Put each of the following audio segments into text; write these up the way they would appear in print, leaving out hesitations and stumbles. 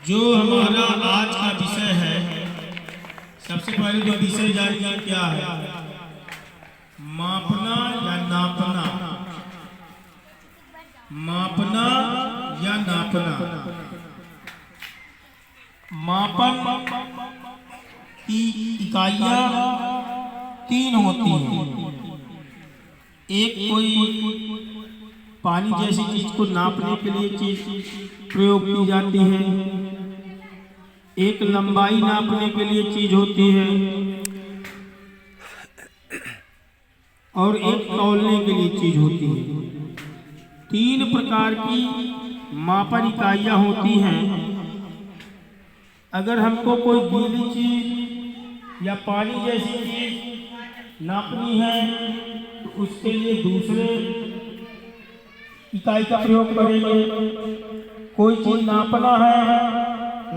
जो हमारा आज का विषय है, सबसे पहले जो विषय जानिए क्या है, मापना या नापना। मापना या नापना। मापन की इकाइयां तीन होती हैं। एक कोई पानी जैसी चीज को नापने के लिए चीज प्रयोग की जाती है, एक लंबाई नापने के लिए चीज होती है और एक तौलने के लिए चीज होती है। तीन प्रकार की मापन इकाइयां होती हैं। अगर हमको कोई गीली चीज या पानी जैसी चीज नापनी है तो उसके लिए दूसरे इकाई का प्रयोग करेंगे। कोई चीज नापना है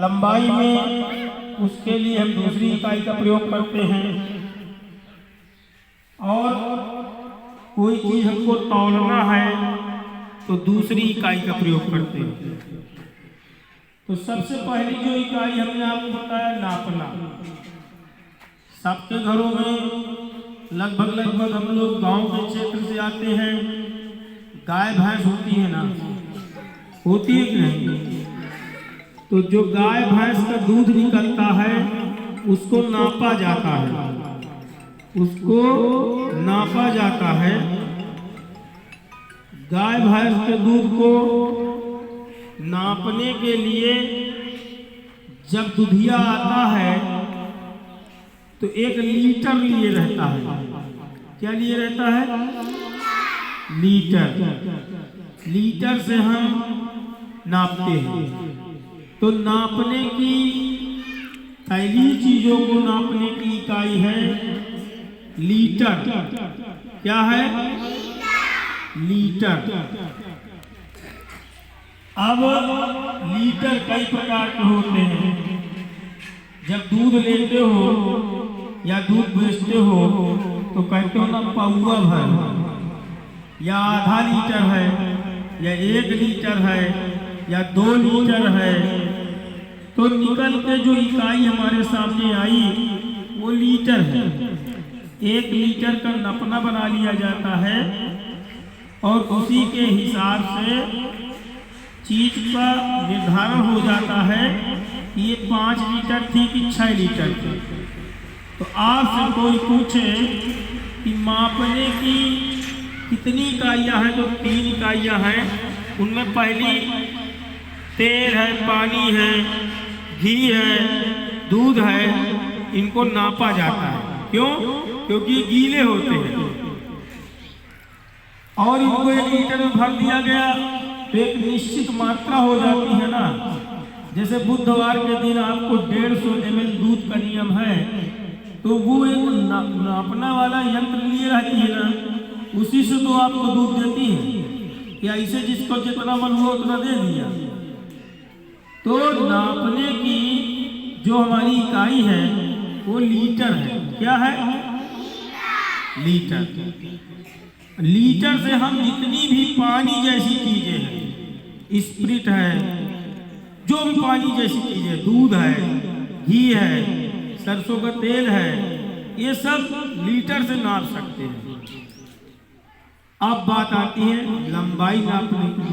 लंबाई में, उसके लिए हम दूसरी इकाई का प्रयोग करते हैं। और कोई चीज हमको तौलना है तो दूसरी इकाई का प्रयोग करते हैं। तो सबसे पहली जो इकाई हमने आपको बताया नापना। सबके घरों में लगभग हम लोग गांव के क्षेत्र से आते हैं। गाय भैंस होती है ना, होती है कि नहीं? तो जो गाय भैंस का दूध निकलता है उसको नापा जाता है, उसको नापा जाता है। गाय भैंस के दूध को नापने के लिए जब दुधिया आता है तो 1 लीटर लिए रहता है। क्या लिए रहता है? लीटर। लीटर से हम नापते हैं। तो नापने की पहली चीजों को नापने की इकाई है लीटर। क्या है? लीटर। अब लीटर कई प्रकार के होते हैं। जब दूध लेते हो या दूध बेचते हो तो कहते हो ना पौवा भर, या आधा लीटर है, या 1 लीटर है, या 2 लीटर है। तो निकल के जो इकाई हमारे सामने आई वो लीटर है। 1 लीटर का नपना बना लिया जाता है और उसी के हिसाब से चीज का निर्धारण हो जाता है कि ये 5 लीटर थी कि 6 लीटर थी। तो आपसे कोई पूछे कि मापने की कितनी इकाइयां हैं, तो 3 इकाइयां हैं। उनमें पहली तेल है, पानी है, घी है, दूध है। इनको नापा जाता है। क्यों? क्योंकि ये गीले होते हैं और इनको 1 लीटर में भर दिया गया तो एक निश्चित मात्रा हो जाती है ना। जैसे बुधवार के दिन आपको 150 ml दूध का नियम है, तो वो एक नापना वाला यंत्र लिए रहती है ना, उसी से तो आपको दूध देती है। या ऐसे जिसको जितना मन हुआ उतना दे दिया। तो नापने की जो हमारी इकाई है वो लीटर है। क्या है? लीटर। लीटर से हम जितनी भी पानी जैसी चीजें हैं, स्प्रिट है, जो भी पानी जैसी चीजें, दूध है, घी है, सरसों का तेल है, ये सब लीटर से नाप सकते हैं। अब बात आती है लंबाई नापने की।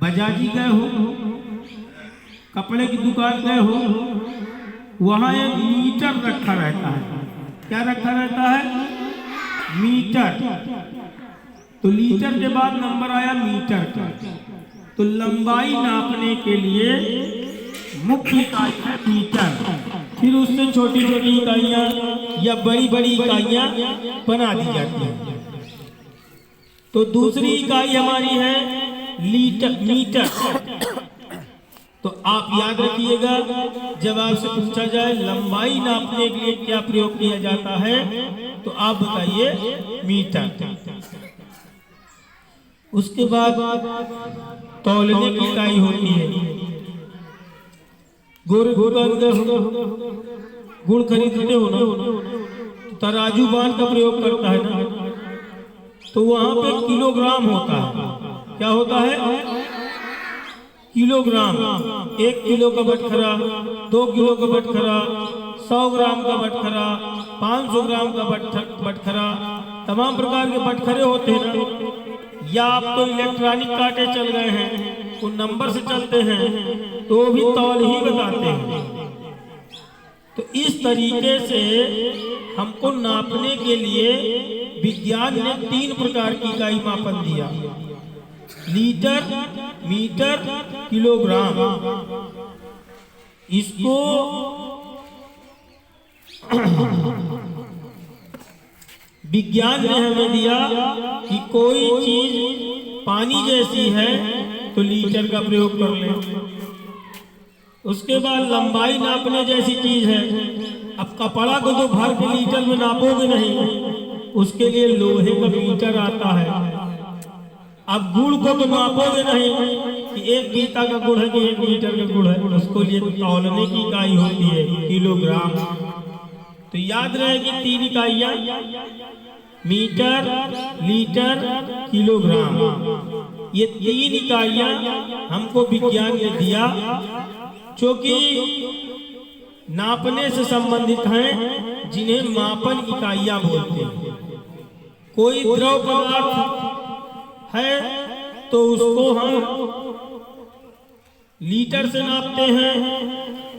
बजाजी गए हो, कपड़े की दुकान गए हो, वहां 1 मीटर रखा रहता है। क्या रखा रहता है? मीटर। तो लीटर के बाद नंबर आया मीटर का। तो लंबाई नापने के लिए मुख्य इकाई है मीटर। फिर उससे छोटी छोटी इकाइयां या बड़ी बड़ी इकाइयां बना दी जाती हैं। तो दूसरी इकाई हमारी है लीटर, मीटर। तो आप याद रखिएगा, जब आपसे पूछा जाए लंबाई नापने के लिए क्या प्रयोग किया जाता है तो आप बताइए मीटर। उसके बाद तौलने की इकाई होती है। गुड़ खरीदते हो ना, तराजू बांध का प्रयोग करता है ना, तो वहां पे किलोग्राम होता है। क्या होता है? किलोग्राम, 1 किलो का बटखरा, 2 किलो का बटखरा, 100 ग्राम का बटखरा, 500 ग्राम का बटखरा, तमाम प्रकार के बटखरे होते हैं ना। या आप तो इलेक्ट्रॉनिक कांटे चल गए हैं, उन नंबर से चलते हैं तो भी तौल ही बताते हैं। तो इस तरीके से हमको नापने के लिए विज्ञान ने 3 प्रकार की इकाई मापन दिया, लीटर, मीटर, किलोग्राम। इसको विज्ञान ने हमें दिया कि कोई चीज पानी जैसी है तो लीटर का प्रयोग कर लें। उसके बाद लंबाई नापने जैसी चीज है, अब कपड़ा को तो भर के लीटर में नापोगे नहीं, उसके लिए लोहे का मीटर आता है। अब गुड़ को तो नापोगे नहीं कि 1 गीता का गुड़ है कि 1 लीटर का गुड़ है, उसको लिए तौलने की इकाई होती है किलोग्राम। तो याद रहेगी 3 इकाइयां, मीटर, लीटर, किलोग्राम। ये 3 इकाइयां हमको विज्ञान ने दिया जो कि नापने से संबंधित हैं, जिन्हें मापन इकाइयां बोलते हैं। कोई द्रव पदार्थ है तो उसको हम लीटर से नापते हैं,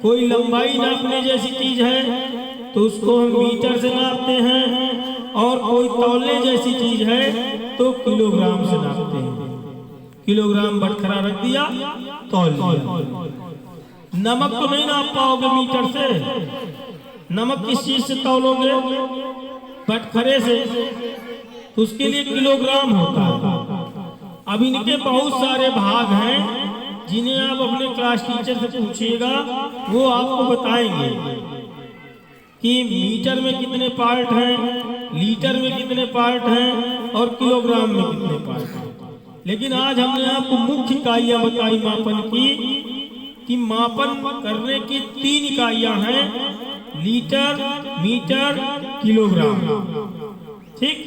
कोई लंबाई नापने जैसी चीज है तो उसको हम मीटर से नापते हैं, और कोई तौलने जैसी चीज है तो किलोग्राम से नापते हैं। किलोग्राम बटखरा रख दिया, तौल लिया। नमक तो नहीं नाप पाओगे मीटर से, नमक किस चीज से तौलोगे? बटखरे से, तो उसके लिए किलोग्राम होता है। अब इनके बहुत सारे भाग हैं जिन्हें आप अपने क्लास टीचर से पूछिएगा, वो आपको बताएंगे कि मीटर में कितने पार्ट हैं, लीटर में कितने पार्ट हैं और किलोग्राम में कितने पार्ट हैं। लेकिन आज हमने आपको मुख्य इकाइयां बताई मापन की, कि मापन करने की 3 इकाइयां हैं, लीटर, मीटर, किलोग्राम। ठीक।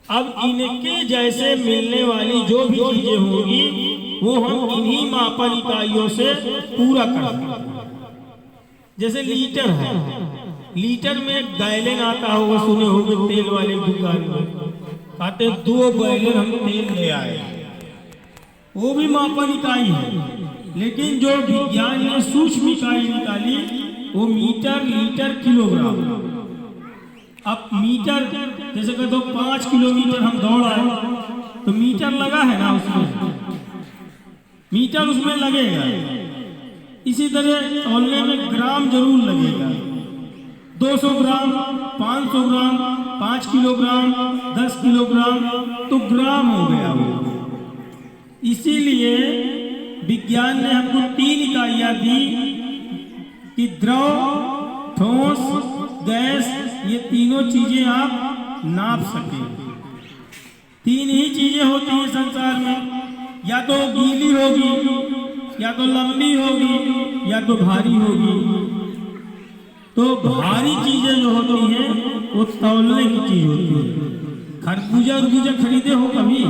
अब इनके जैसे मिलने वाली जो भी चीजें होंगी वो हम इन्हीं मापन इकाइयों से पूरा कर सकते हैं। जैसे लीटर है, लीटर में गैलन आता होगा, सुने होंगे तेल वाले दुकान में कहते 2 गैलन हम तेल ले आए, वो भी मापन इकाई है। लेकिन जो विज्ञान ने सूक्ष्म इकाई निकाली वो मीटर, लीटर, किलोग्राम। अब मीटर, जैसे कहते 5 किलोमीटर हम दौड़ आए तो मीटर लगा है ना, उसमें मीटर उसमें लगेगा। इसी तरह तौलने में ग्राम जरूर लगेगा, 200 ग्राम, 500 ग्राम, 5 किलोग्राम, 10 किलोग्राम, तो ग्राम हो गया वो। इसीलिए विज्ञान ने हमको 3 इकाइयां दी कि द्रव, ठोस, गैस, ये तीनों चीजें आप नाप सकें। 3 ही चीजें होती हैं संसार में, या तो गीली होगी, या तो लंबी होगी, या तो भारी होगी। तो भारी चीजें जो होती हैं वो तौलने की चीज होती है। खरबूजा खरीदे हो कभी?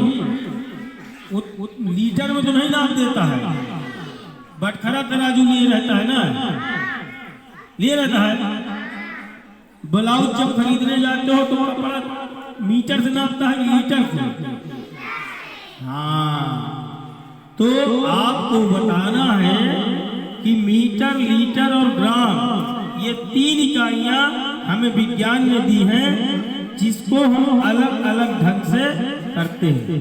वो लीटर में तो नहीं नाप देता है, बटखरा तराजू लिए रहता है ना, लिए रहता है। ब्लाउज जब खरीदने जाते हो तो कपड़ा मीटर से नापता है, लीटर से। हाँ, तो आपको बताना है कि मीटर, लीटर और ग्राम, ये 3 इकाइयां हमें विज्ञान ने दी हैं, जिसको हम अलग अलग ढंग से करते हैं।